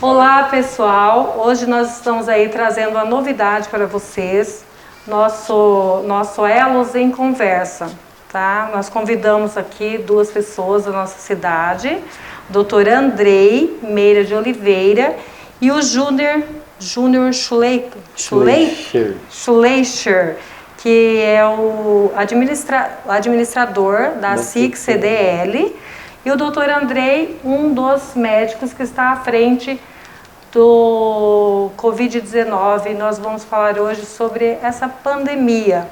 Olá pessoal, hoje nós estamos aí trazendo uma novidade para vocês, nosso Elos em Conversa, tá? Nós convidamos aqui duas pessoas da nossa cidade, o Dr. Andrei Meira de Oliveira e o Júnior Schleicher, que é o administrador da SIC-CDL, e o Dr. Andrei, um dos médicos que está à frente do Covid-19. Nós vamos falar hoje sobre essa pandemia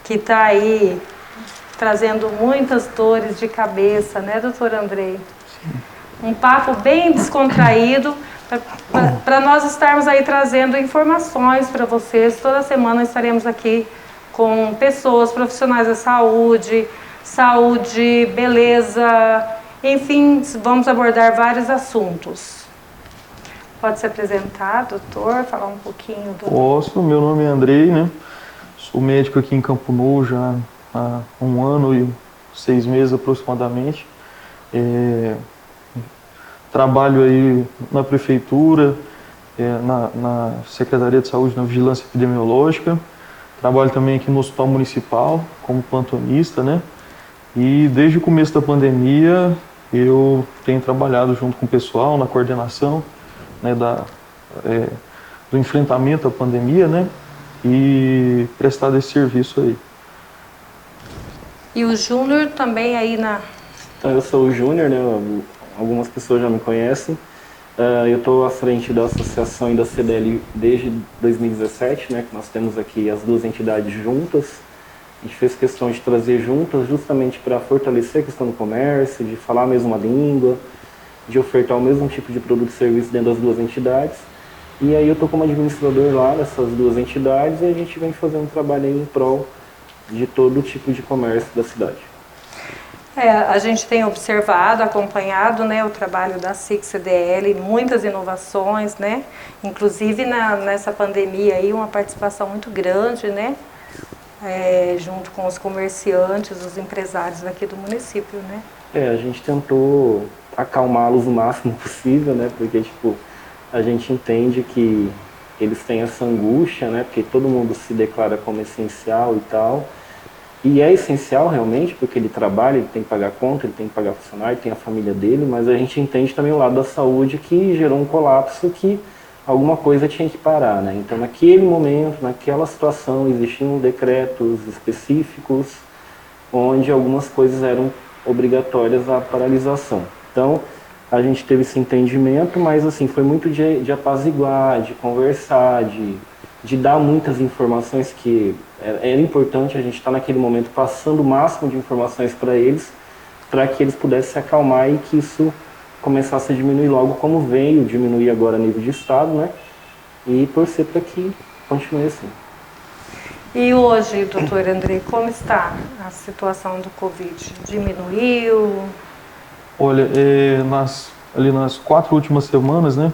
que está aí trazendo muitas dores de cabeça, né, doutor Andrei? Sim. Um papo bem descontraído para nós estarmos aí trazendo informações para vocês. Toda semana estaremos aqui com pessoas profissionais da saúde, beleza, enfim, vamos abordar vários assuntos. Pode se apresentar, doutor, falar um pouquinho do... Posso, meu nome é Andrei, né? Sou médico aqui em Campo Novo já há 1 ano e 6 meses aproximadamente. Trabalho aí na prefeitura, na Secretaria de Saúde, na Vigilância Epidemiológica. Trabalho também aqui no Hospital Municipal como plantonista, né? E desde o começo da pandemia eu tenho trabalhado junto com o pessoal na coordenação, né, do enfrentamento à pandemia, né? E prestado esse serviço aí. E o Júnior também aí na... Então, eu sou o Júnior, né? Algumas pessoas já me conhecem. Eu estou à frente da associação e da CDL desde 2017, né? Que nós temos aqui as duas entidades juntas. A gente fez questão de trazer juntas justamente para fortalecer a questão do comércio, de falar a mesma língua, de ofertar o mesmo tipo de produto e serviço dentro das duas entidades. E aí eu estou como administrador lá dessas duas entidades e a gente vem fazendo um trabalho aí em prol de todo tipo de comércio da cidade. A gente tem observado, acompanhado, né, o trabalho da SIC-CDL, muitas inovações, né? Inclusive nessa pandemia aí, uma participação muito grande, né? Junto com os comerciantes, os empresários aqui do município, né? A gente tentou acalmá-los o máximo possível, né? Porque, a gente entende que eles têm essa angústia, né? Porque todo mundo se declara como essencial e tal. E é essencial realmente, porque ele trabalha, ele tem que pagar conta, ele tem que pagar funcionário, tem a família dele, mas a gente entende também o lado da saúde que gerou um colapso que alguma coisa tinha que parar, né? Então, naquele momento, naquela situação, existiam decretos específicos onde algumas coisas eram obrigatórias à paralisação. Então, a gente teve esse entendimento, mas assim, foi muito de apaziguar, de conversar, de dar muitas informações que era importante a gente estar naquele momento passando o máximo de informações para eles que eles pudessem se acalmar e que isso começasse a diminuir logo, como veio diminuir agora a nível de estado, né? E torcer para que continue assim. E hoje, doutor Andrei, como está a situação do Covid? Diminuiu? Olha, ali nas 4 últimas semanas, né?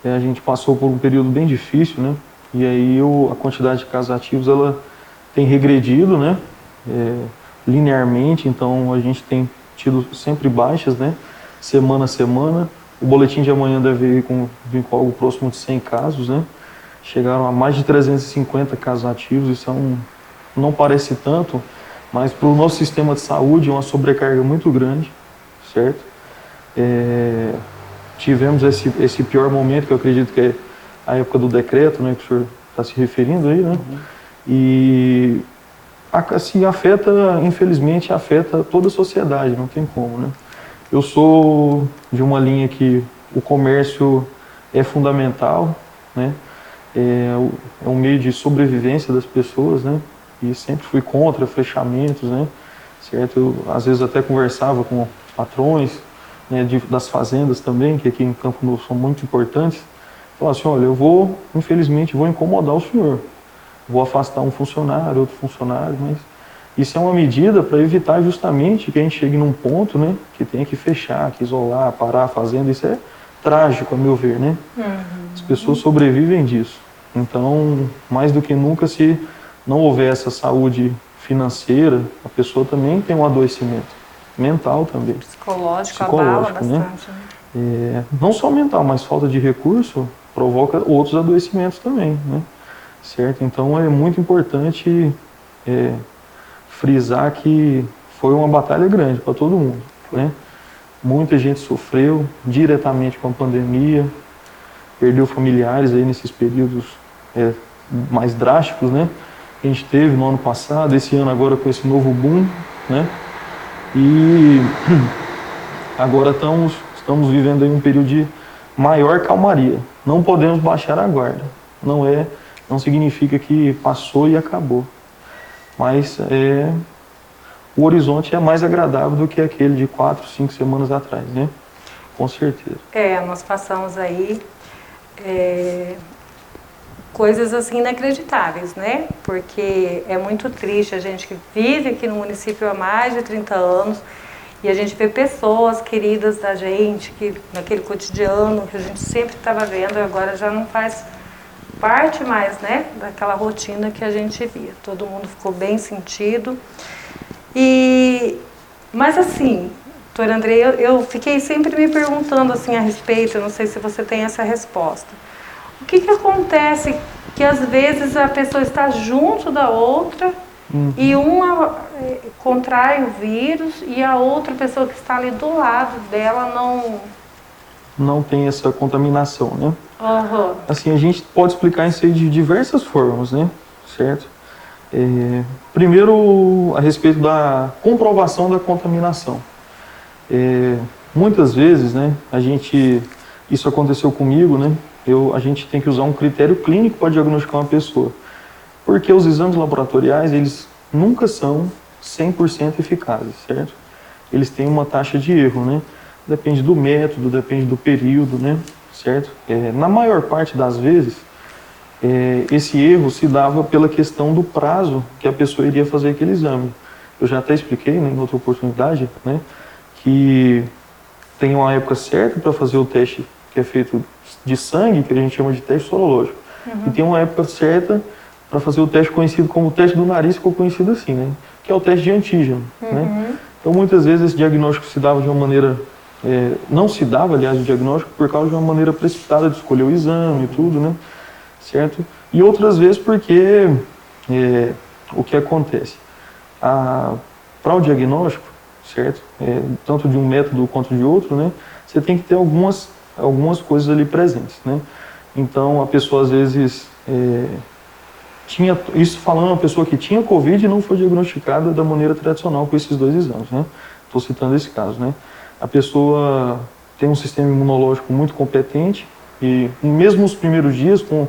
A gente passou por um período bem difícil, né? E aí a quantidade de casos ativos ela tem regredido, né? Linearmente, então a gente tem tido sempre baixas, né? Semana a semana. O boletim de amanhã deve vir com algo próximo de 100 casos, né? Chegaram a mais de 350 casos ativos, isso não parece tanto, mas para o nosso sistema de saúde é uma sobrecarga muito grande, certo? Tivemos esse pior momento, que eu acredito que é a época do decreto, né, que o senhor está se referindo aí, né? Uhum. E assim, infelizmente afeta toda a sociedade, não tem como, né? Eu sou de uma linha que o comércio é fundamental, né? É um meio de sobrevivência das pessoas, né? E sempre fui contra fechamentos, né? Certo? Eu, às vezes até conversava com patrões, né, das fazendas também, que aqui em Campo Novo são muito importantes. Falava assim, olha, infelizmente, vou incomodar o senhor. Vou afastar um funcionário, outro funcionário, mas isso é uma medida para evitar justamente que a gente chegue num ponto, né, que tenha que fechar, que isolar, parar a fazenda. Isso é trágico, a meu ver, né? Uhum. As pessoas sobrevivem disso. Então, mais do que nunca, se não houver essa saúde financeira, a pessoa também tem um adoecimento mental também. Psicológico abala bastante, né? não só mental, mas falta de recurso provoca outros adoecimentos também, né? Certo? Então é muito importante frisar que foi uma batalha grande para todo mundo, né? Muita gente sofreu diretamente com a pandemia, perdeu familiares aí nesses períodos mais drásticos, né? Que a gente teve no ano passado, esse ano agora com esse novo boom, né? E agora estamos vivendo aí um período de maior calmaria. Não podemos baixar a guarda. Não significa que passou e acabou. Mas o horizonte é mais agradável do que aquele de 4, 5 semanas atrás, né? Com certeza. Nós passamos aí coisas assim inacreditáveis, né? Porque é muito triste, a gente que vive aqui no município há mais de 30 anos e a gente vê pessoas queridas da gente, que naquele cotidiano que a gente sempre estava vendo, agora já não faz parte mais, né? Daquela rotina que a gente via. Todo mundo ficou bem sentido. Mas assim, doutor André, eu fiquei sempre me perguntando assim a respeito, eu não sei se você tem essa resposta. O que acontece que às vezes a pessoa está junto da outra e uma contrai o vírus e a outra pessoa que está ali do lado dela não tem essa contaminação, né? Uhum. Assim, a gente pode explicar isso aí de diversas formas, né? Certo? Primeiro, a respeito da comprovação da contaminação. Muitas vezes, né, isso aconteceu comigo, né, a gente tem que usar um critério clínico para diagnosticar uma pessoa, porque os exames laboratoriais, eles nunca são 100% eficazes, certo? Eles têm uma taxa de erro, né? Depende do método, depende do período, né, certo? Na maior parte das vezes, esse erro se dava pela questão do prazo que a pessoa iria fazer aquele exame. Eu já até expliquei, né, em outra oportunidade, né, que tem uma época certa para fazer o teste que é feito de sangue, que a gente chama de teste sorológico. E tem uma época certa para fazer o teste conhecido como teste do nariz, ficou conhecido assim, né, que é o teste de antígeno. Né? Então, muitas vezes esse diagnóstico se dava de uma maneira... não se dava, aliás, o diagnóstico por causa de uma maneira precipitada de escolher o exame e tudo, né? Certo? E outras vezes porque o que acontece? Para o diagnóstico, certo? Tanto de um método quanto de outro, né? Você tem que ter algumas coisas ali presentes, né? Então, a pessoa às vezes tinha, isso falando uma pessoa que tinha Covid e não foi diagnosticada da maneira tradicional com esses 2 exames, né? Estou citando esse caso, né? A pessoa tem um sistema imunológico muito competente e mesmo nos primeiros dias, com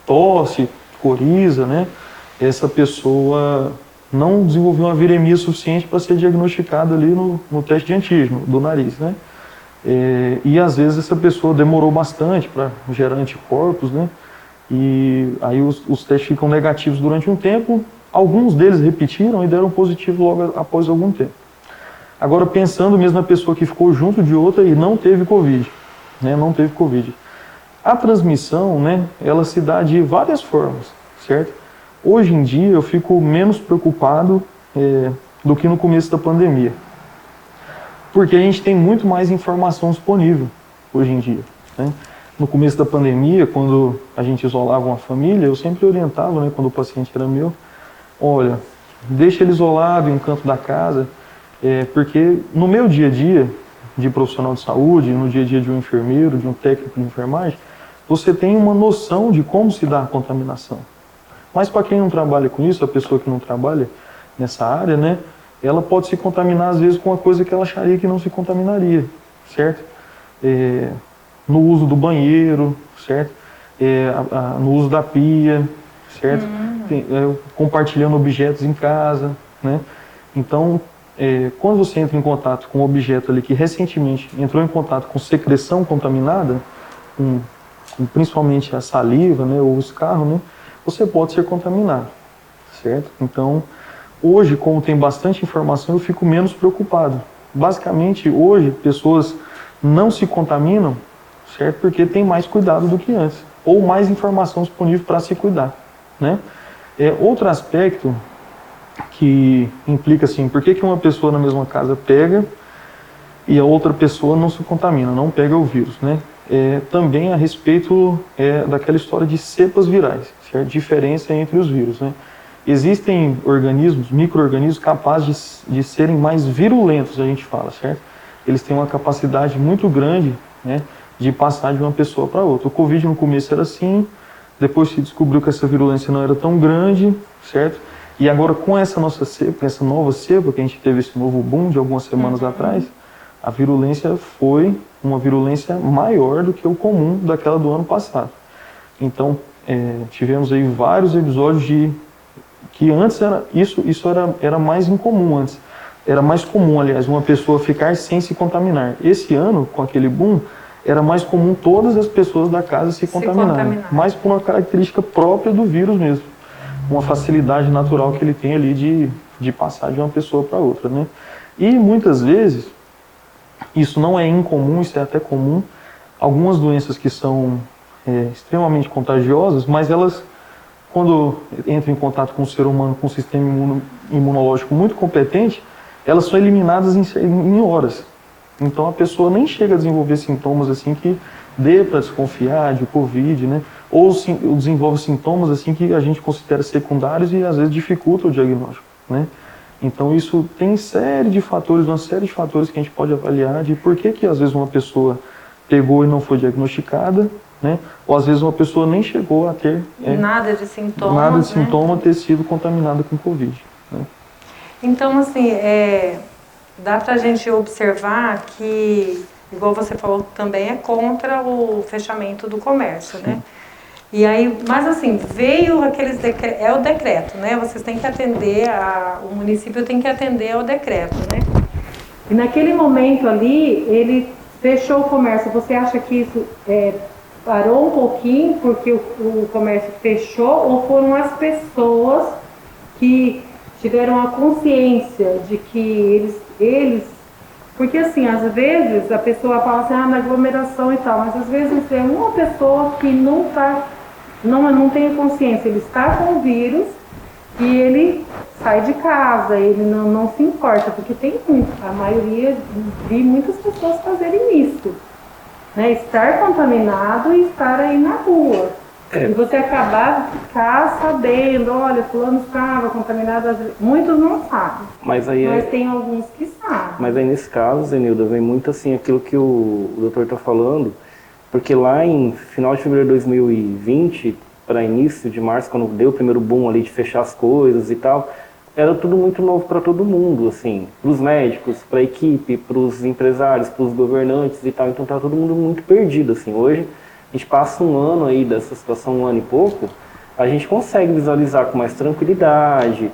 tosse, coriza, né? Essa pessoa não desenvolveu uma viremia suficiente para ser diagnosticada ali no teste de antígeno do nariz, né? E às vezes essa pessoa demorou bastante para gerar anticorpos, né? E aí os testes ficam negativos durante um tempo, alguns deles repetiram e deram positivo logo após algum tempo. Agora, pensando mesmo na pessoa que ficou junto de outra e não teve Covid, né? Não teve Covid. A transmissão, né, ela se dá de várias formas, certo? Hoje em dia eu fico menos preocupado do que no começo da pandemia. Porque a gente tem muito mais informação disponível hoje em dia, né? No começo da pandemia, quando a gente isolava uma família, eu sempre orientava, né, quando o paciente era meu, olha, deixa ele isolado em um canto da casa, porque no meu dia a dia de profissional de saúde, no dia a dia de um enfermeiro, de um técnico de enfermagem, você tem uma noção de como se dá a contaminação. Mas para quem não trabalha com isso, a pessoa que não trabalha nessa área, né, ela pode se contaminar às vezes com uma coisa que ela acharia que não se contaminaria, certo? No uso do banheiro, certo? No uso da pia, certo? Compartilhando objetos em casa, né? Então, quando você entra em contato com um objeto ali que recentemente entrou em contato com secreção contaminada, principalmente a saliva, né, ou o escarro, né, você pode ser contaminado, certo? Então, hoje, como tem bastante informação, eu fico menos preocupado. Basicamente, hoje, pessoas não se contaminam, certo? Porque tem mais cuidado do que antes, ou mais informação disponível para se cuidar, né? Outro aspecto que implica assim, por que uma pessoa na mesma casa pega e a outra pessoa não se contamina, não pega o vírus, né? Também a respeito daquela história de cepas virais, certo? Diferença entre os vírus, né? Existem organismos, micro-organismos capazes de serem mais virulentos, a gente fala, certo? Eles têm uma capacidade muito grande, né, de passar de uma pessoa para outra. O Covid no começo era assim, depois se descobriu que essa virulência não era tão grande, certo? E agora com essa nossa cepa, essa nova cepa, que a gente teve esse novo boom de algumas semanas atrás, a virulência foi uma virulência maior do que o comum daquela do ano passado. Então, tivemos aí vários episódios que antes era mais incomum antes. Era mais comum, aliás, uma pessoa ficar sem se contaminar. Esse ano, com aquele boom, era mais comum todas as pessoas da casa se contaminarem. Mas por uma característica própria do vírus mesmo. Uma facilidade natural que ele tem ali de passar de uma pessoa para outra, né? E muitas vezes, isso não é incomum, isso é até comum, algumas doenças que são extremamente contagiosas, mas elas, quando entram em contato com o ser humano, com um sistema imunológico muito competente, elas são eliminadas em horas. Então a pessoa nem chega a desenvolver sintomas assim que dê para desconfiar de Covid, né? Ou desenvolve sintomas assim que a gente considera secundários e às vezes dificulta o diagnóstico, né? Então isso tem uma série de fatores que a gente pode avaliar de por que às vezes uma pessoa pegou e não foi diagnosticada, né? Ou às vezes uma pessoa nem chegou a ter nada de sintoma, ter sido contaminada com Covid, né? Então, assim, dá para a gente observar que, igual você falou, também é contra o fechamento do comércio, né? E aí, mas assim, veio aqueles decretos, é o decreto, né? Vocês têm que atender, o município tem que atender ao decreto, né? E naquele momento ali, ele fechou o comércio. Você acha que isso parou um pouquinho porque o comércio fechou, ou foram as pessoas que tiveram a consciência de que eles porque assim, às vezes a pessoa fala assim, na aglomeração e tal, mas às vezes é uma pessoa que não tem a consciência, ele está com o vírus e ele sai de casa, ele não se importa, porque a maioria, vi muitas pessoas fazerem isso, né? Estar contaminado e estar aí na rua. E você acabar de ficar sabendo, olha, fulano estava contaminado, muitos não sabem, mas tem alguns que sabem. Mas aí nesse caso, Zenilda, vem muito assim aquilo que o doutor está falando, porque lá em final de fevereiro de 2020, para início de março, quando deu o primeiro boom ali de fechar as coisas e tal, era tudo muito novo para todo mundo, assim, para os médicos, para a equipe, para os empresários, para os governantes e tal, então tá todo mundo muito perdido, assim. Hoje a gente passa um ano aí dessa situação, um ano e pouco, a gente consegue visualizar com mais tranquilidade,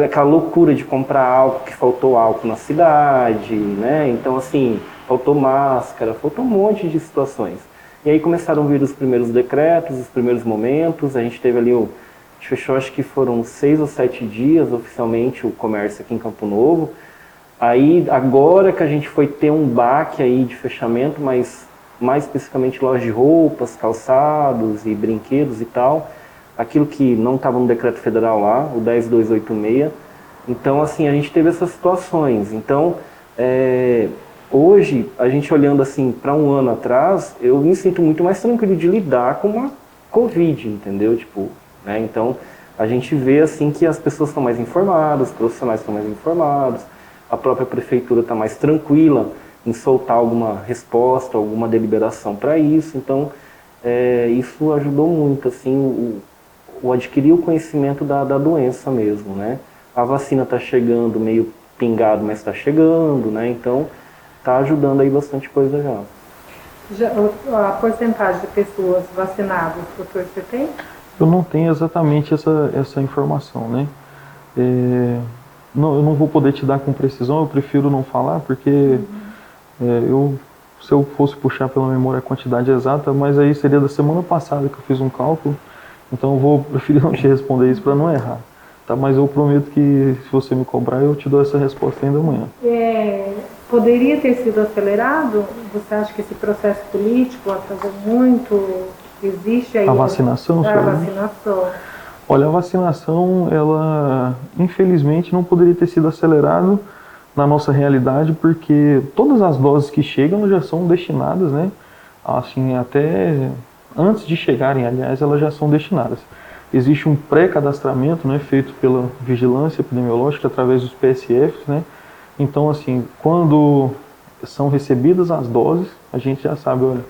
aquela loucura de comprar álcool, que faltou álcool na cidade, né? Então, assim, faltou máscara, faltou um monte de situações. E aí começaram a vir os primeiros decretos, os primeiros momentos, a gente teve ali, a gente fechou, acho que foram 6 ou 7 dias oficialmente o comércio aqui em Campo Novo. Aí, agora que a gente foi ter um baque aí de fechamento, mas mais especificamente lojas de roupas, calçados e brinquedos e tal, aquilo que não estava no decreto federal lá, o 10286. Então, assim, a gente teve essas situações. Então, hoje, a gente olhando assim para um ano atrás, eu me sinto muito mais tranquilo de lidar com uma Covid, entendeu? Tipo, né? Então, a gente vê assim que as pessoas estão mais informadas, os profissionais estão mais informados, a própria prefeitura está mais tranquila em soltar alguma resposta, alguma deliberação para isso. Então, isso ajudou muito, assim, o adquirir o conhecimento da doença mesmo, né? A vacina está chegando meio pingado, mas está chegando, né? Então, está ajudando aí bastante coisa já. A porcentagem de pessoas vacinadas, doutor, você tem? Eu não tenho exatamente essa informação, né? Eu não vou poder te dar com precisão, eu prefiro não falar, porque se eu fosse puxar pela memória a quantidade exata, mas aí seria da semana passada que eu fiz um cálculo, então eu vou preferir não te responder isso para não errar, tá? Mas eu prometo que se você me cobrar, eu te dou essa resposta ainda amanhã. Poderia ter sido acelerado? Você acha que esse processo político atrasou muito? Existe aí a vacinação? A vacinação. Olha, a vacinação, ela infelizmente não poderia ter sido acelerado, na nossa realidade, porque todas as doses que chegam já são destinadas, né, assim, até antes de chegarem, aliás, elas já são destinadas. Existe um pré-cadastramento, né, feito pela vigilância epidemiológica através dos PSFs, né. Então, assim, quando são recebidas as doses, a gente já sabe, olha,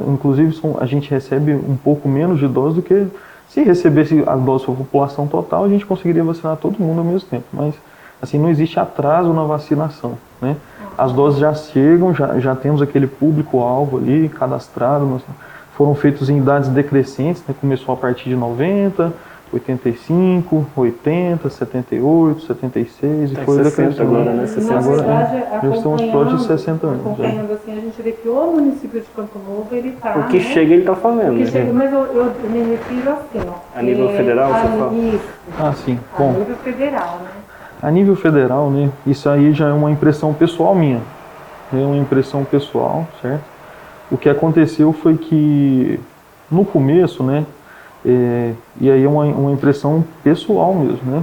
inclusive a gente recebe um pouco menos de doses do que se recebesse as doses para a população total, a gente conseguiria vacinar todo mundo ao mesmo tempo. Mas, assim, não existe atraso na vacinação, né? As doses já chegam, já temos aquele público-alvo ali cadastrado, foram feitos em idades decrescentes, né? Começou a partir de 90, 85, 80, 78, 76 e foi 60 agora, né? 60 agora, já estamos próximos de 60 anos. Acompanhando assim, a gente vê que o município de Campo Novo, ele está... O que chega, ele está fazendo, né? Chega, mas eu me refiro assim, ó. A nível federal, você fala? Isso. Sim. A nível federal, né? A nível federal, né? Isso aí já é uma impressão pessoal minha. É uma impressão pessoal, certo? O que aconteceu foi que, no começo, né? E aí é uma impressão pessoal mesmo, né?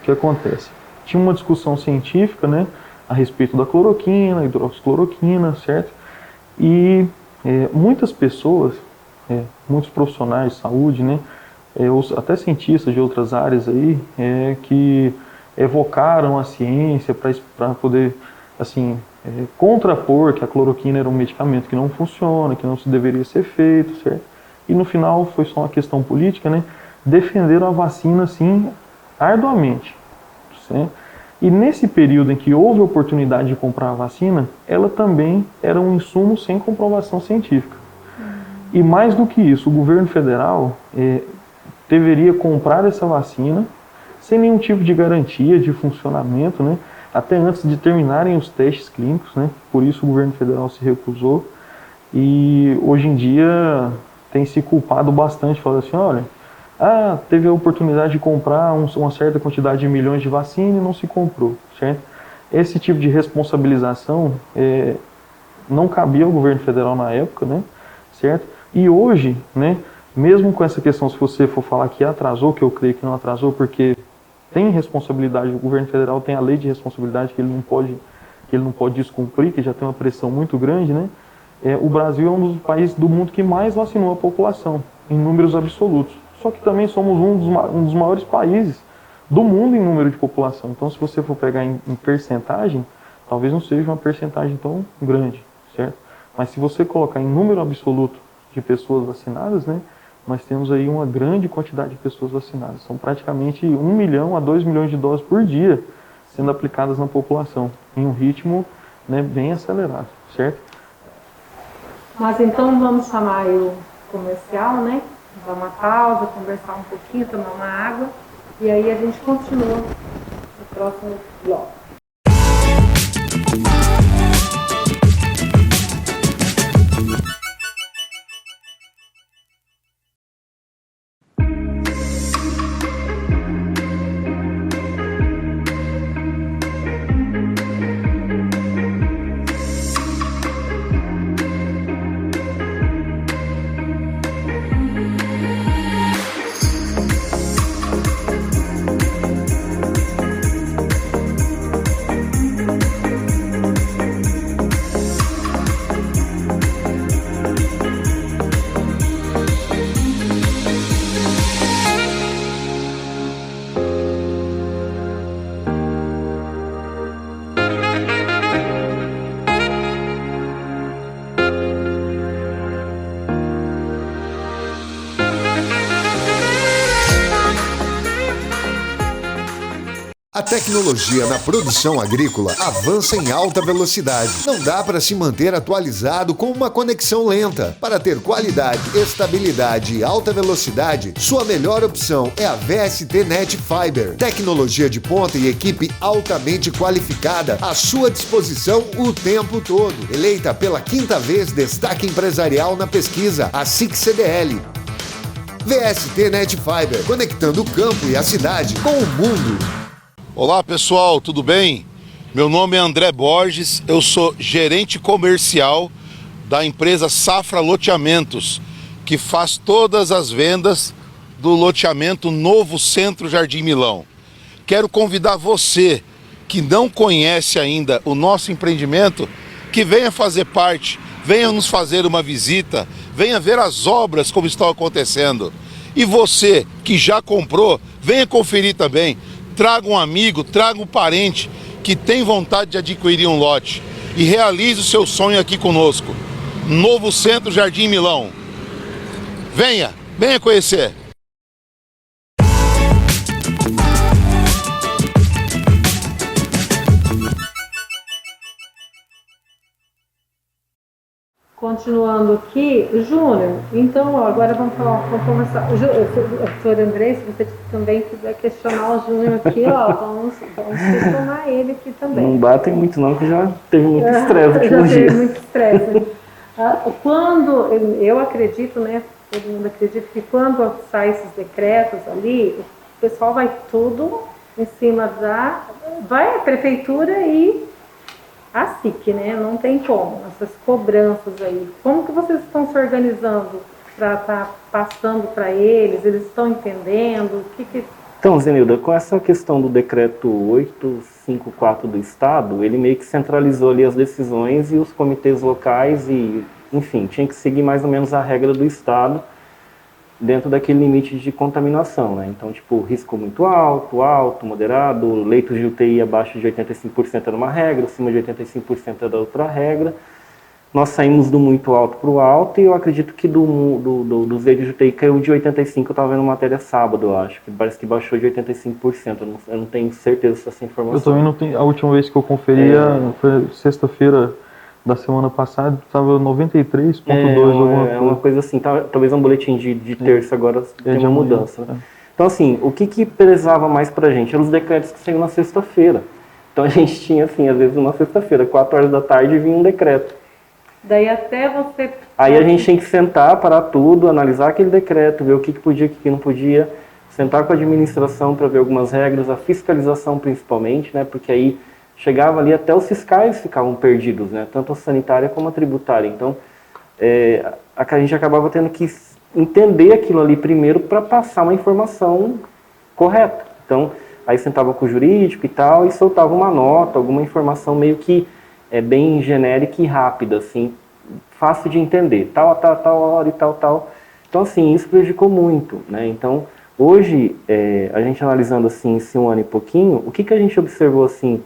O que acontece? Tinha uma discussão científica, né, a respeito da cloroquina, hidroxicloroquina, certo? E muitas pessoas, muitos profissionais de saúde, né, até cientistas de outras áreas aí, que evocaram a ciência para poder, assim, contrapor que a cloroquina era um medicamento que não funciona, que não se deveria ser feito, certo? E no final foi só uma questão política, né? Defenderam a vacina, assim, arduamente. Certo? E nesse período em que houve oportunidade de comprar a vacina, ela também era um insumo sem comprovação científica. E mais do que isso, o governo federal deveria comprar essa vacina sem nenhum tipo de garantia de funcionamento, né? Até antes de terminarem os testes clínicos, né? Por isso o governo federal se recusou. E hoje em dia tem se culpado bastante, falando assim, olha, teve a oportunidade de comprar uma certa quantidade de milhões de vacina e não se comprou, certo? Esse tipo de responsabilização não cabia ao governo federal na época, né, certo? E hoje, né, mesmo com essa questão, se você for falar que atrasou, que eu creio que não atrasou, porque tem responsabilidade, o governo federal tem a lei de responsabilidade que ele não pode descumprir, que já tem uma pressão muito grande, né? O Brasil é um dos países do mundo que mais vacinou a população, em números absolutos. Só que também somos um dos maiores países do mundo em número de população. Então, se você for pegar em percentagem, talvez não seja uma percentagem tão grande, certo? Mas se você colocar em número absoluto de pessoas vacinadas, né, nós temos aí uma grande quantidade de pessoas vacinadas. São praticamente 1 milhão a 2 milhões de doses por dia sendo aplicadas na população, em um ritmo, né, bem acelerado, certo? Mas então vamos chamar o comercial, né? Dar uma pausa, conversar um pouquinho, tomar uma água e aí a gente continua no próximo bloco. A tecnologia na produção agrícola avança em alta velocidade. Não dá para se manter atualizado com uma conexão lenta. Para ter qualidade, estabilidade e alta velocidade, sua melhor opção é a VST Net Fiber. Tecnologia de ponta e equipe altamente qualificada à sua disposição o tempo todo. Eleita pela 5ª vez destaque empresarial na pesquisa, a SIC CDL. VST Net Fiber, conectando o campo e a cidade com o mundo. Olá pessoal, tudo bem? Meu nome é André Borges, eu sou gerente comercial da empresa Safra Loteamentos, que faz todas as vendas do loteamento Novo Centro Jardim Milão. Quero convidar você que não conhece ainda o nosso empreendimento, que venha fazer parte, venha nos fazer uma visita, venha ver as obras como estão acontecendo. E você que já comprou, venha conferir também. Traga um amigo, traga um parente que tem vontade de adquirir um lote e realize o seu sonho aqui conosco. Novo Centro Jardim Milão. Venha, venha conhecer. Continuando aqui, Júnior, então ó, agora vamos começar. Doutor André, se você também quiser questionar o Júnior aqui, ó, vamos questionar ele aqui também. Não batem muito não, que já teve muito estresse aqui no dia. Já teve muito estresse. Quando, eu acredito, né, todo mundo acredita que quando saem esses decretos ali, o pessoal vai tudo em cima vai a prefeitura e a SIC, né? Não tem como, essas cobranças aí. Como que vocês estão se organizando para estar passando para eles? Eles estão entendendo? Então, Zenilda, com essa questão do decreto 854 do Estado, ele meio que centralizou ali as decisões e os comitês locais e, enfim, tinha que seguir mais ou menos a regra do Estado dentro daquele limite de contaminação, né? Então, tipo, risco muito alto, alto, moderado, leitos de UTI abaixo de 85% era uma regra, acima de 85% era outra regra. Nós saímos do muito alto para o alto e eu acredito que dos leitos de UTI caiu de 85%, eu estava vendo matéria sábado, eu acho, que parece que baixou de 85%, eu não tenho certeza dessa informação. Eu também não tenho, a última vez que eu conferia foi sexta-feira da semana passada, estava 93,2. Uma coisa assim, talvez um boletim de terça agora tem uma mudança. Né? Então assim, o que pesava mais pra gente? Eram os decretos que saíram na sexta-feira. Então a gente tinha assim, às vezes uma sexta-feira, 4 horas da tarde vinha um decreto. Daí até você... Aí a gente tinha que sentar, parar tudo, analisar aquele decreto, ver o que podia, o que não podia, sentar com a administração para ver algumas regras, a fiscalização principalmente, né? Porque aí chegava ali até os fiscais ficavam perdidos, né? Tanto a sanitária como a tributária. Então, a gente acabava tendo que entender aquilo ali primeiro para passar uma informação correta. Então, aí sentava com o jurídico e tal e soltava uma nota, alguma informação meio que bem genérica e rápida, assim, fácil de entender. Tal hora e tal. Então, assim, isso prejudicou muito, né? Então, hoje, a gente analisando, assim, esse um ano e pouquinho, o que a gente observou, assim...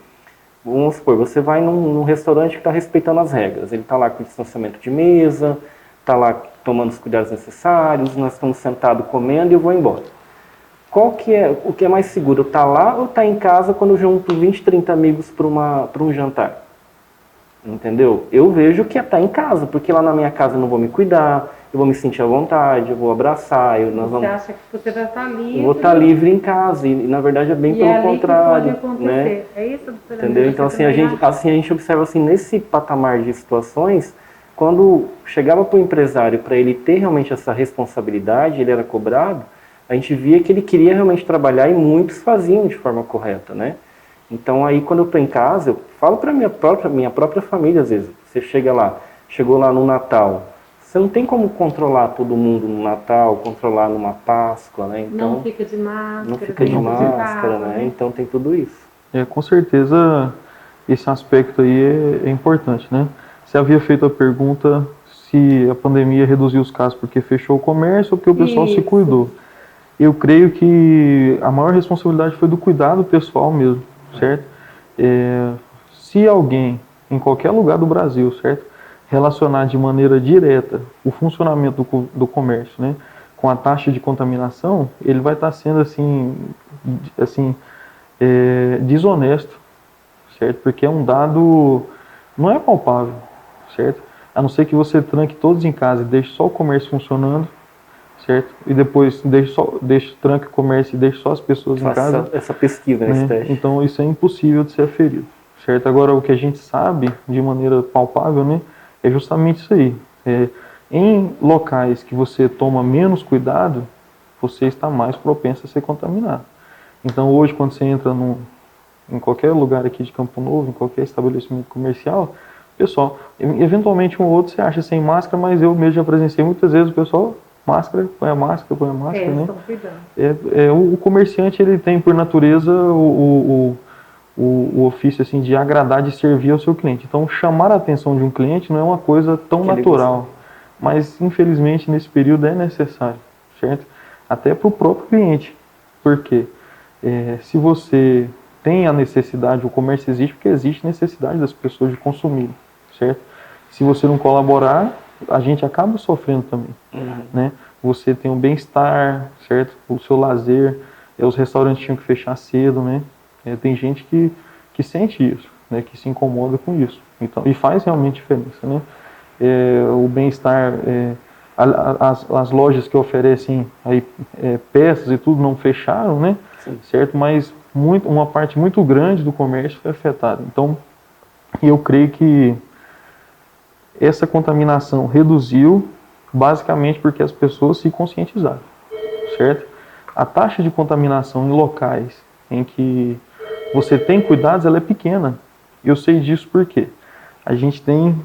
Vamos supor, você vai num restaurante que está respeitando as regras. Ele está lá com distanciamento de mesa, está lá tomando os cuidados necessários, nós estamos sentados comendo e eu vou embora. O que é mais seguro? Estar lá ou estar em casa quando eu junto 20, 30 amigos para um jantar? Entendeu? Eu vejo que é estar em casa, porque lá na minha casa eu não vou me cuidar, eu vou me sentir à vontade, eu vou abraçar. Você acha que você vai estar livre? Eu vou estar livre em casa, e na verdade é bem pelo contrário. Né? É isso, doutora? Entendeu? Então assim a gente observa assim, nesse patamar de situações, quando chegava para o empresário para ele ter realmente essa responsabilidade, ele era cobrado, a gente via que ele queria realmente trabalhar e muitos faziam de forma correta, né? Então aí quando eu estou em casa, eu falo para minha própria família às vezes, você chegou lá no Natal, você não tem como controlar todo mundo no Natal, controlar numa Páscoa, né? Então, não fica de máscara. Não fica de máscara, né? Então tem tudo isso. Com certeza esse aspecto aí é importante, né? Você havia feito a pergunta se a pandemia reduziu os casos porque fechou o comércio ou porque o pessoal se cuidou. Eu creio que a maior responsabilidade foi do cuidado pessoal mesmo, certo? Se alguém, em qualquer lugar do Brasil, certo? Relacionar de maneira direta o funcionamento do comércio, né, com a taxa de contaminação, ele vai estar sendo assim desonesto, certo? Porque é um dado, não é palpável, certo? A não ser que você tranque todos em casa e deixe só o comércio funcionando, certo? E depois tranque o comércio e deixe só as pessoas em casa. Essa pesquisa, né? Teste. Então isso é impossível de ser aferido, certo? Agora o que a gente sabe de maneira palpável, né, é justamente isso aí. Em locais que você toma menos cuidado, você está mais propenso a ser contaminado. Então hoje, quando você entra em qualquer lugar aqui de Campo Novo, em qualquer estabelecimento comercial, pessoal, eventualmente um ou outro você acha sem máscara, mas eu mesmo já presenciei muitas vezes o pessoal, põe a máscara, né? O comerciante, ele tem por natureza o ofício assim de agradar, de servir ao seu cliente. Então, chamar a atenção de um cliente não é uma coisa tão natural, mas infelizmente nesse período é necessário, certo? Até para o próprio cliente, porque se você tem a necessidade, o comércio existe porque existe necessidade das pessoas de consumir, certo? Se você não colaborar, a gente acaba sofrendo também, né? Você tem um bem-estar, certo? O seu lazer, os restaurantes tinham que fechar cedo, né? Tem gente que sente isso, né? Que se incomoda com isso. Então, e faz realmente diferença, né? O bem-estar, as lojas que oferecem aí, peças e tudo não fecharam, né? Sim. Certo? Mas uma parte muito grande do comércio foi afetada. Então, eu creio que essa contaminação reduziu basicamente porque as pessoas se conscientizaram, certo? A taxa de contaminação em locais em que você tem cuidados, ela é pequena. Eu sei disso porque a gente tem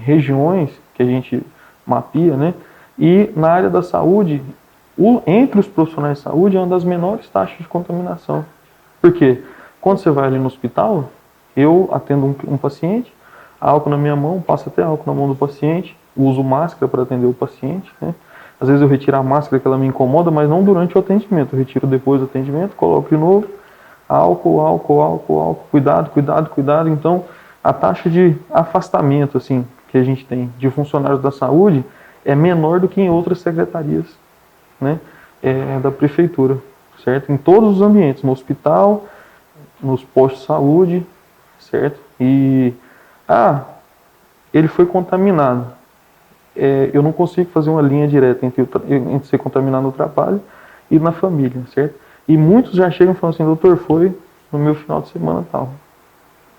regiões que a gente mapeia, né? E na área da saúde, entre os profissionais de saúde, é uma das menores taxas de contaminação. Por quê? Quando você vai ali no hospital, eu atendo um paciente, álcool na minha mão, passo até álcool na mão do paciente, uso máscara para atender o paciente, né? Às vezes eu retiro a máscara que ela me incomoda, mas não durante o atendimento. Eu retiro depois do atendimento, coloco de novo, álcool, cuidado. Então, a taxa de afastamento assim, que a gente tem de funcionários da saúde é menor do que em outras secretarias, né? Da prefeitura, certo? Em todos os ambientes, no hospital, nos postos de saúde, certo? E, ele foi contaminado. Eu não consigo fazer uma linha direta entre ser contaminado no trabalho e na família, certo? E muitos já chegam falando assim, doutor, foi no meu final de semana tal.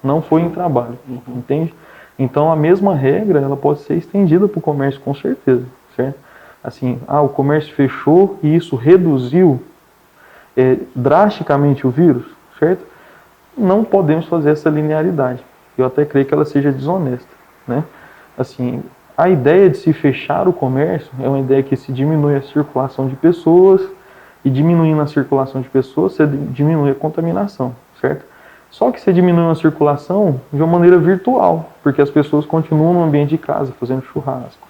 Não foi em trabalho, entende? Então a mesma regra, ela pode ser estendida para o comércio com certeza, certo? Assim, o comércio fechou e isso reduziu drasticamente o vírus, certo? Não podemos fazer essa linearidade. Eu até creio que ela seja desonesta, né? Assim, a ideia de se fechar o comércio é uma ideia que se diminui a circulação de pessoas, e diminuindo a circulação de pessoas, você diminui a contaminação, certo? Só que você diminui a circulação de uma maneira virtual, porque as pessoas continuam no ambiente de casa, fazendo churrasco,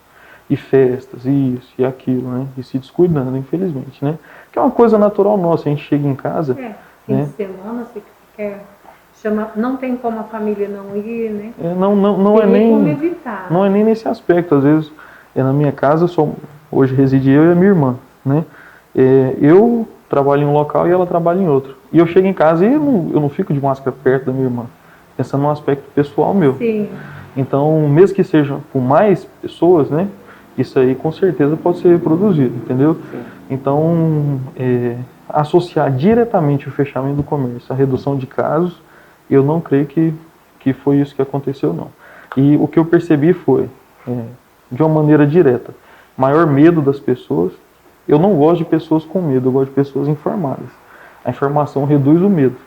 e festas, e isso e aquilo, né? E se descuidando, infelizmente, né? Que é uma coisa natural nossa, a gente chega em casa... fim de semana, você quer... não tem como a família não ir, né? Não é nem como evitar. Não é nem nesse aspecto. Às vezes, na minha casa, hoje reside eu e a minha irmã, né? Eu trabalho em um local e ela trabalha em outro. E eu chego em casa e eu não fico de máscara perto da minha irmã, pensando no aspecto pessoal meu. Sim. Então, mesmo que seja com mais pessoas, né? Isso aí com certeza pode ser reproduzido, entendeu? Sim. Então, associar diretamente o fechamento do comércio à redução de casos, eu não creio que foi isso que aconteceu, não. E o que eu percebi foi, de uma maneira direta, maior medo das pessoas. Eu não gosto de pessoas com medo, eu gosto de pessoas informadas. A informação reduz o medo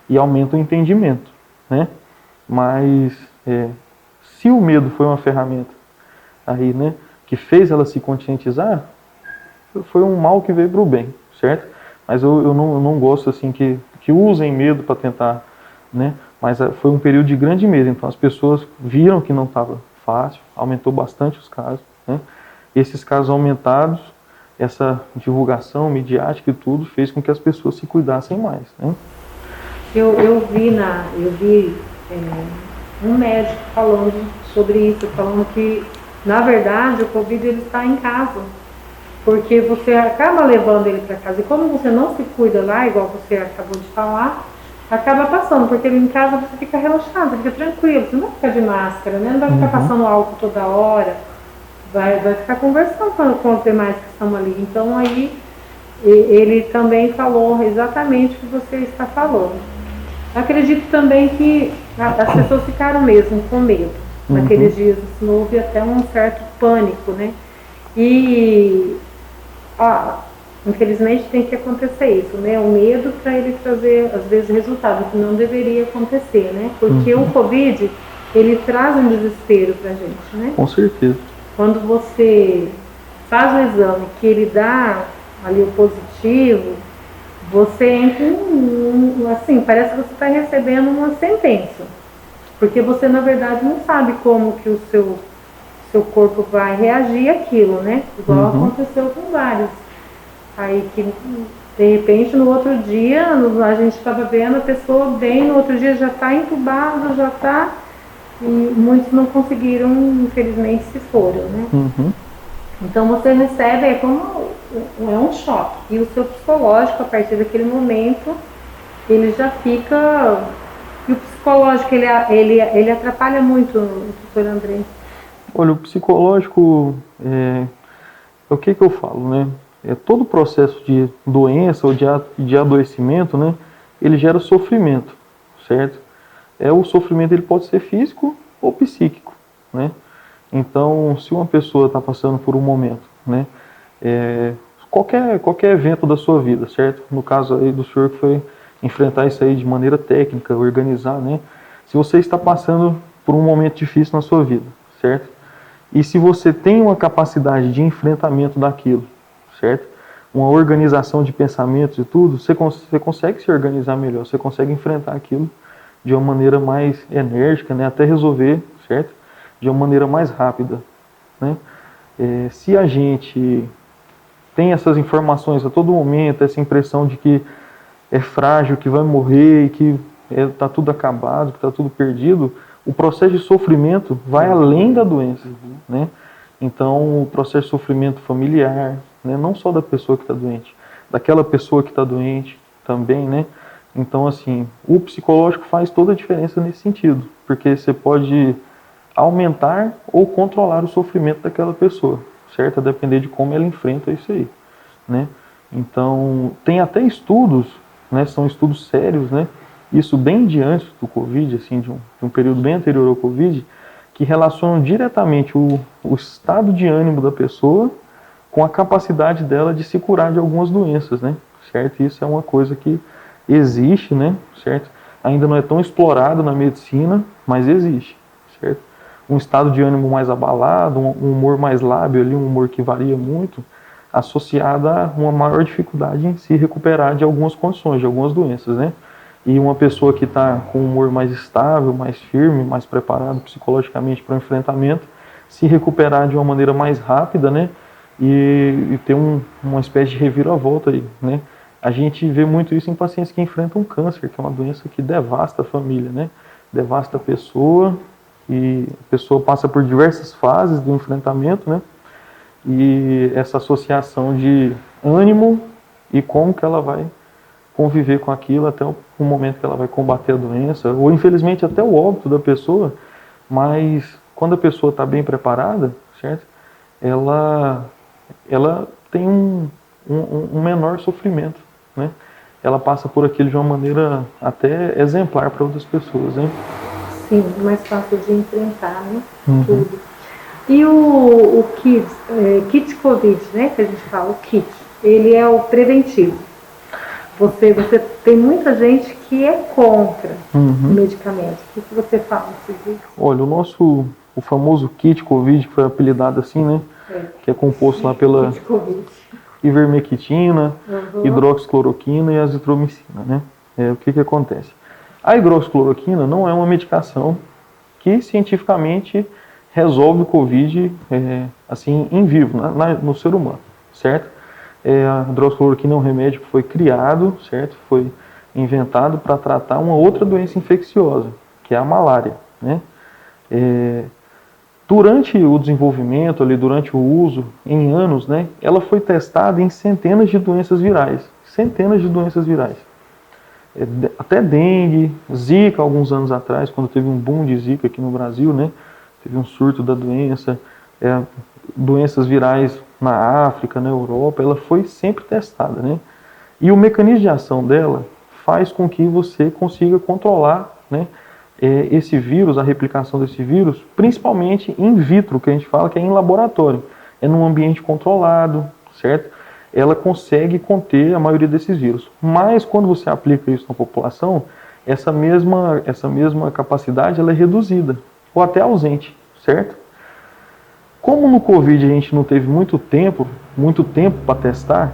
e aumenta o entendimento, né? Mas se o medo foi uma ferramenta aí, né, que fez ela se conscientizar, foi um mal que veio para o bem, certo? Mas eu não gosto assim que usem medo para tentar, né? Mas foi um período de grande medo, então as pessoas viram que não estava fácil, aumentou bastante os casos, né? Esses casos aumentados, essa divulgação midiática e tudo fez com que as pessoas se cuidassem mais, né? Eu vi um médico falando sobre isso, falando que na verdade o Covid ele está em casa, porque você acaba levando ele para casa e como você não se cuida lá, igual você acabou de falar, acaba passando, porque em casa você fica relaxado, fica tranquilo, você não vai ficar de máscara, né? Não vai ficar passando álcool toda hora, vai ficar conversando com os demais que estão ali. Então aí ele também falou exatamente o que você está falando. Acredito também que as pessoas ficaram mesmo com medo naqueles dias, assim, houve até um certo pânico, né? E infelizmente tem que acontecer isso, né? O medo para ele trazer, às vezes, resultado que não deveria acontecer, né? Porque o Covid, ele traz um desespero pra gente, né? Com certeza. Quando você faz o exame que ele dá ali o positivo, você entra assim, parece que você está recebendo uma sentença. Porque você, na verdade, não sabe como que o seu corpo vai reagir àquilo, né? Igual aconteceu com vários. Aí que, de repente, no outro dia, a gente estava vendo a pessoa bem, no outro dia já está entubado, já está... E muitos não conseguiram, infelizmente, se foram, né? Então você recebe, é um choque. E o seu psicológico, a partir daquele momento, ele já fica... E o psicológico, ele atrapalha muito, doutor André? Olha, o psicológico, é o que eu falo, né? Todo o processo de doença ou de adoecimento, né? Ele gera sofrimento, certo? O sofrimento ele pode ser físico ou psíquico, né? Então, se uma pessoa está passando por um momento, né? Qualquer evento da sua vida, certo? No caso aí do senhor que foi enfrentar isso aí de maneira técnica, organizar, né? Se você está passando por um momento difícil na sua vida, certo? E se você tem uma capacidade de enfrentamento daquilo, certo? Uma organização de pensamentos e tudo, você consegue se organizar melhor, você consegue enfrentar aquilo de uma maneira mais enérgica, né? Até resolver, certo? De uma maneira mais rápida, né? Se a gente tem essas informações a todo momento, essa impressão de que é frágil, que vai morrer, e que está tudo acabado, que está tudo perdido, o processo de sofrimento vai além da doença, né? Então, o processo de sofrimento familiar, né? Não só da pessoa que está doente, daquela pessoa que está doente também, né? Então, assim, o psicológico faz toda a diferença nesse sentido, porque você pode aumentar ou controlar o sofrimento daquela pessoa, certo? A depender de como ela enfrenta isso aí, né? Então, tem até estudos, né? São estudos sérios, né? Isso bem diante do Covid, assim, de um período bem anterior ao Covid, que relacionam diretamente o estado de ânimo da pessoa com a capacidade dela de se curar de algumas doenças, né? Certo? Isso é uma coisa que existe, né? Certo? Ainda não é tão explorado na medicina, mas existe, certo? Um estado de ânimo mais abalado, um humor mais lábil ali, um humor que varia muito, associado a uma maior dificuldade em se recuperar de algumas condições, de algumas doenças, né? E uma pessoa que está com um humor mais estável, mais firme, mais preparado psicologicamente para o enfrentamento, se recuperar de uma maneira mais rápida, né? E ter uma espécie de reviravolta aí, né? A gente vê muito isso em pacientes que enfrentam um câncer, que é uma doença que devasta a família, né? Devasta a pessoa, e a pessoa passa por diversas fases do enfrentamento, né? E essa associação de ânimo e como que ela vai conviver com aquilo até o momento que ela vai combater a doença, ou infelizmente até o óbito da pessoa, mas quando a pessoa está bem preparada, certo? Ela tem um menor sofrimento, né? Ela passa por aquilo de uma maneira até exemplar para outras pessoas, né? Sim, mais fácil de enfrentar, né? Tudo. E o kit Covid, né? Que a gente fala, o kit, ele é o preventivo. Você tem muita gente que é contra o medicamento. O que você fala, Silvio? Olha, o famoso kit Covid, que foi apelidado assim, né? Que é composto lá pela ivermectina, hidroxicloroquina e azitromicina, né? O que acontece? A hidroxicloroquina não é uma medicação que cientificamente resolve o Covid assim, em vivo, no ser humano, certo? A hidroxicloroquina é um remédio que foi criado, certo? Foi inventado para tratar uma outra doença infecciosa, que é a malária, né? Durante o desenvolvimento, ali, durante o uso, em anos, né, ela foi testada em centenas de doenças virais. Centenas de doenças virais. Até dengue, zika, alguns anos atrás, quando teve um boom de zika aqui no Brasil, né, teve um surto da doença, doenças virais na África, na Europa, ela foi sempre testada, né? E o mecanismo de ação dela faz com que você consiga controlar, né, esse vírus, a replicação desse vírus, principalmente in vitro, que a gente fala que é em laboratório. É num ambiente controlado, certo? Ela consegue conter a maioria desses vírus. Mas quando você aplica isso na população, essa mesma capacidade ela é reduzida, ou até ausente, certo? Como no Covid a gente não teve muito tempo para testar,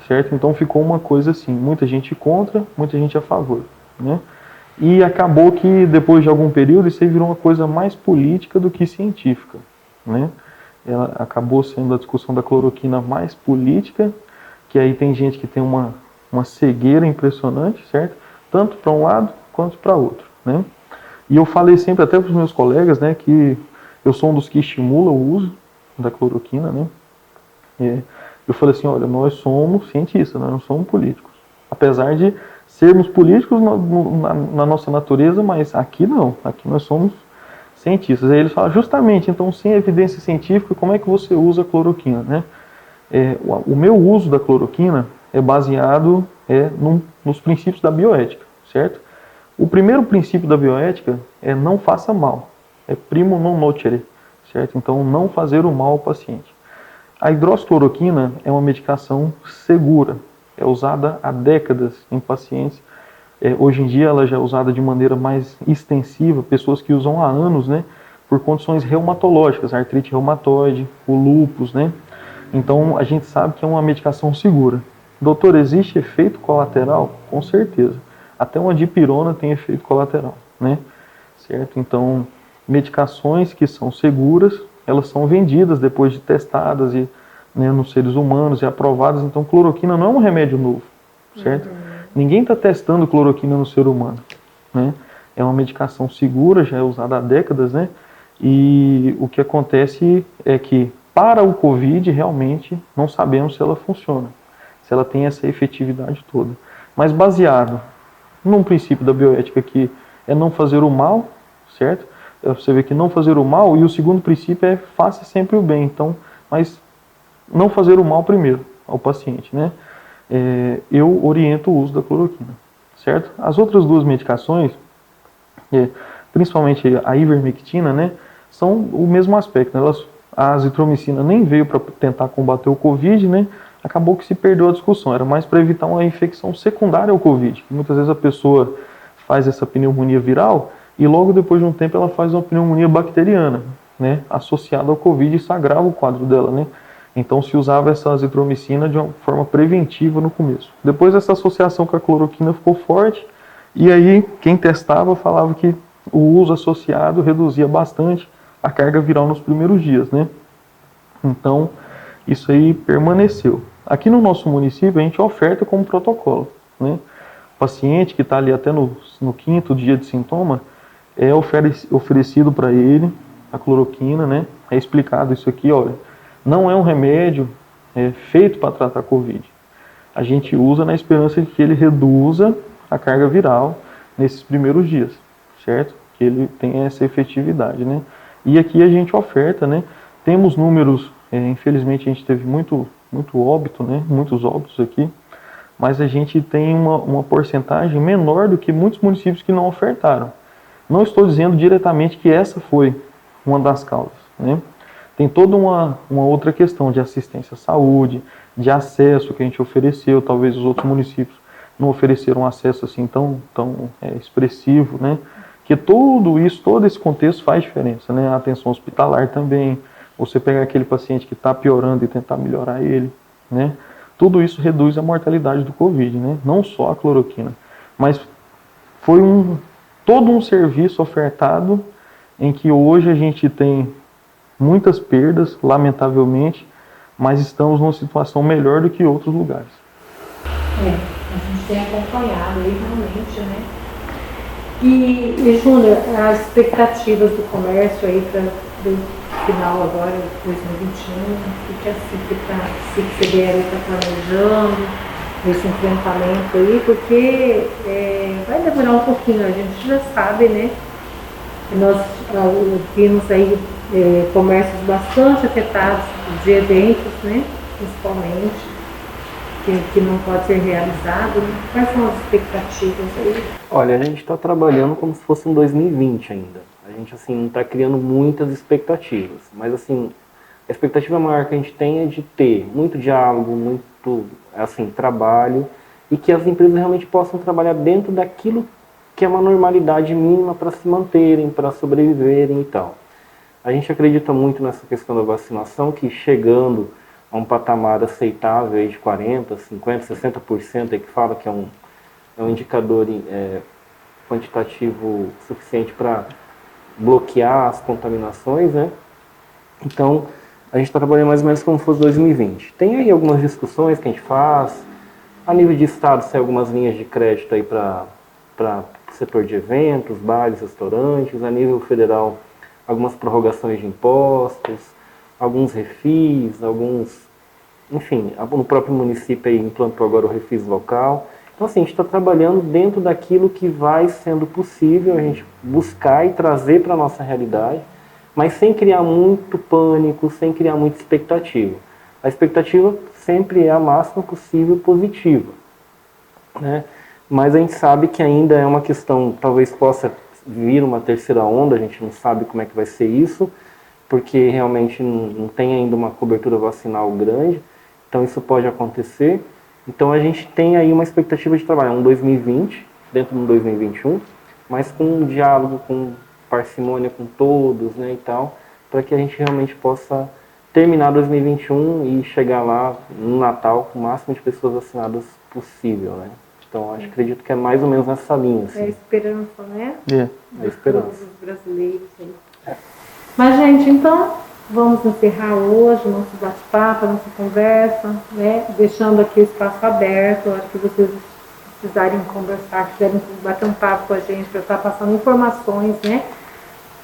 certo? Então ficou uma coisa assim, muita gente contra, muita gente a favor, né? E acabou que depois de algum período isso aí virou uma coisa mais política do que científica, né? Ela acabou sendo a discussão da cloroquina mais política, que aí tem gente que tem uma cegueira impressionante, certo? Tanto para um lado quanto para outro, né? E eu falei sempre até para os meus colegas, né, que eu sou um dos que estimula o uso da cloroquina, né? Eu falei assim, olha, nós somos cientistas, nós não somos políticos. Apesar de sermos políticos na nossa natureza, mas aqui não, aqui nós somos cientistas. Aí eles falam, justamente, então sem evidência científica, como é que você usa a cloroquina, né? O meu uso da cloroquina é baseado nos princípios da bioética, certo? O primeiro princípio da bioética é não faça mal, é primo non nocere, certo? Então não fazer o mal ao paciente. A hidroxicloroquina é uma medicação segura, é usada há décadas em pacientes. Hoje em dia ela já é usada de maneira mais extensiva, pessoas que usam há anos, né, por condições reumatológicas, artrite reumatoide, o lúpus, né? Então a gente sabe que é uma medicação segura. Doutor, existe efeito colateral? Com certeza. Até uma dipirona tem efeito colateral, né? Certo? Então, medicações que são seguras, elas são vendidas depois de testadas né, nos seres humanos e aprovadas. Então, cloroquina não é um remédio novo, certo? Ninguém está testando cloroquina no ser humano, né? É uma medicação segura, já é usada há décadas, né? E o que acontece é que, para o Covid, realmente, não sabemos se ela funciona, se ela tem essa efetividade toda. Mas baseado num princípio da bioética que é não fazer o mal, certo? Você vê que não fazer o mal, e o segundo princípio é faça sempre o bem. Então, mas não fazer o mal primeiro ao paciente, né? Eu oriento o uso da cloroquina, certo? As outras duas medicações, principalmente a ivermectina, né, são o mesmo aspecto. Né? A azitromicina nem veio para tentar combater o Covid, né? Acabou que se perdeu a discussão, era mais para evitar uma infecção secundária ao Covid. Muitas vezes a pessoa faz essa pneumonia viral e logo depois de um tempo ela faz uma pneumonia bacteriana, né, associada ao Covid, e isso agrava o quadro dela, né? Então se usava essa azitromicina de uma forma preventiva no começo. Depois essa associação com a cloroquina ficou forte e aí quem testava falava que o uso associado reduzia bastante a carga viral nos primeiros dias, né? Então isso aí permaneceu. Aqui no nosso município a gente oferta como protocolo, né? O paciente que está ali até no 5º dia de sintoma, é oferecido para ele a cloroquina, né? É explicado isso aqui, olha, não é um remédio feito para tratar Covid. A gente usa na esperança de que ele reduza a carga viral nesses primeiros dias, certo? Que ele tenha essa efetividade, né? E aqui a gente oferta, né? Temos números, infelizmente a gente teve muito óbito, né? Muitos óbitos aqui, mas a gente tem uma porcentagem menor do que muitos municípios que não ofertaram. Não estou dizendo diretamente que essa foi uma das causas, né? Tem toda uma outra questão de assistência à saúde, de acesso que a gente ofereceu, talvez os outros municípios não ofereceram acesso assim tão expressivo, né? Que tudo isso, todo esse contexto faz diferença, né? A atenção hospitalar também, você pegar aquele paciente que está piorando e tentar melhorar ele, né? Tudo isso reduz a mortalidade do Covid, né? Não só a cloroquina, mas foi todo um serviço ofertado em que hoje a gente tem muitas perdas, lamentavelmente, mas estamos numa situação melhor do que outros lugares. A gente tem acompanhado aí realmente, né? E Júnior, as expectativas do comércio aí para o final agora, 2021, o que a CIC-CDL está planejando, esse enfrentamento aí, porque vai demorar um pouquinho, a gente já sabe, né? Nós vimos aí comércios bastante afetados de eventos, né? Principalmente, que não pode ser realizado. Quais são as expectativas aí? Olha, a gente está trabalhando como se fosse um 2020 ainda. A gente, assim, não está criando muitas expectativas. Mas, assim, a expectativa maior que a gente tem é de ter muito diálogo, muito, assim, trabalho, e que as empresas realmente possam trabalhar dentro daquilo que é uma normalidade mínima para se manterem, para sobreviverem e tal. A gente acredita muito nessa questão da vacinação, que chegando a um patamar aceitável aí de 40%, 50%, 60%, aí que fala que é um indicador quantitativo suficiente para bloquear as contaminações, né? Então, a gente está trabalhando mais ou menos como se fosse 2020. Tem aí algumas discussões que a gente faz. A nível de estado, tem algumas linhas de crédito aí para o setor de eventos, bares, restaurantes. A nível federal, algumas prorrogações de impostos, alguns refis, enfim, no próprio município aí implantou agora o refis local. Então, assim, a gente está trabalhando dentro daquilo que vai sendo possível a gente buscar e trazer para a nossa realidade, mas sem criar muito pânico, sem criar muita expectativa. A expectativa sempre é a máxima possível positiva, né? Mas a gente sabe que ainda é uma questão, talvez possa vir uma terceira onda, a gente não sabe como é que vai ser isso, porque realmente não tem ainda uma cobertura vacinal grande, então isso pode acontecer. Então a gente tem aí uma expectativa de trabalhar um 2020, dentro de um 2021, mas com um diálogo, com parcimônia com todos, né, e tal, para que a gente realmente possa terminar 2021 e chegar lá no Natal com o máximo de pessoas vacinadas possível, né? Então acredito que é mais ou menos nessa linha. Assim. É a esperança, né? É a esperança. Todos os brasileiros aí. Mas, gente, então, vamos encerrar hoje o nosso bate-papo, a nossa conversa, né? Deixando aqui o espaço aberto. Eu acho que vocês precisarem conversar, quiserem bater um papo com a gente, para estar passando informações, né?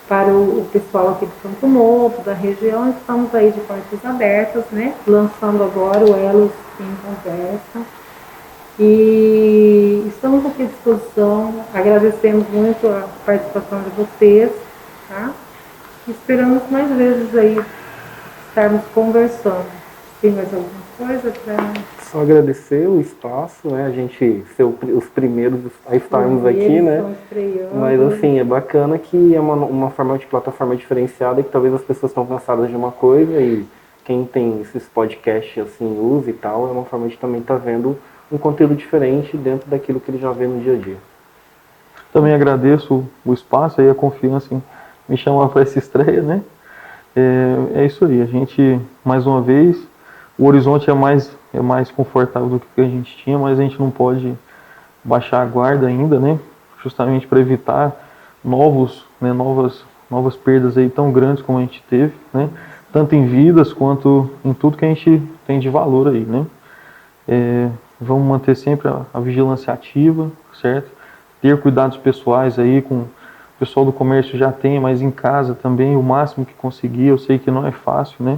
Para o pessoal aqui de Campo Novo, da região, estamos aí de portas abertas, né? Lançando agora o Elos em Conversa. E estamos aqui à disposição, agradecemos muito a participação de vocês, tá? Esperamos mais vezes aí estarmos conversando. Tem mais alguma coisa para... Só agradecer o espaço, né? A gente ser os primeiros a estarmos aqui, né? Mas assim, é bacana que é uma forma de plataforma diferenciada e que talvez as pessoas estão cansadas de uma coisa e quem tem esses podcasts assim, usa e tal, é uma forma de também estar vendo um conteúdo diferente dentro daquilo que ele já vê no dia a dia. Também agradeço o espaço e a confiança em me chamar para essa estreia, né? É isso aí, a gente, mais uma vez, o horizonte é mais confortável do que a gente tinha, mas a gente não pode baixar a guarda ainda, né? Justamente para evitar novas perdas aí tão grandes como a gente teve, né? Tanto em vidas quanto em tudo que a gente tem de valor aí, né? Vamos manter sempre a vigilância ativa, certo? Ter cuidados pessoais aí com o pessoal do comércio já tem, mas em casa também o máximo que conseguir. Eu sei que não é fácil, né?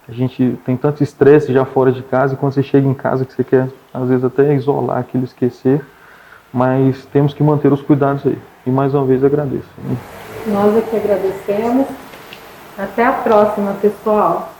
A gente tem tanto estresse já fora de casa, e quando você chega em casa que você quer, às vezes, até isolar aquilo, esquecer, mas temos que manter os cuidados aí. E mais uma vez agradeço. Nós aqui agradecemos. Até a próxima, pessoal.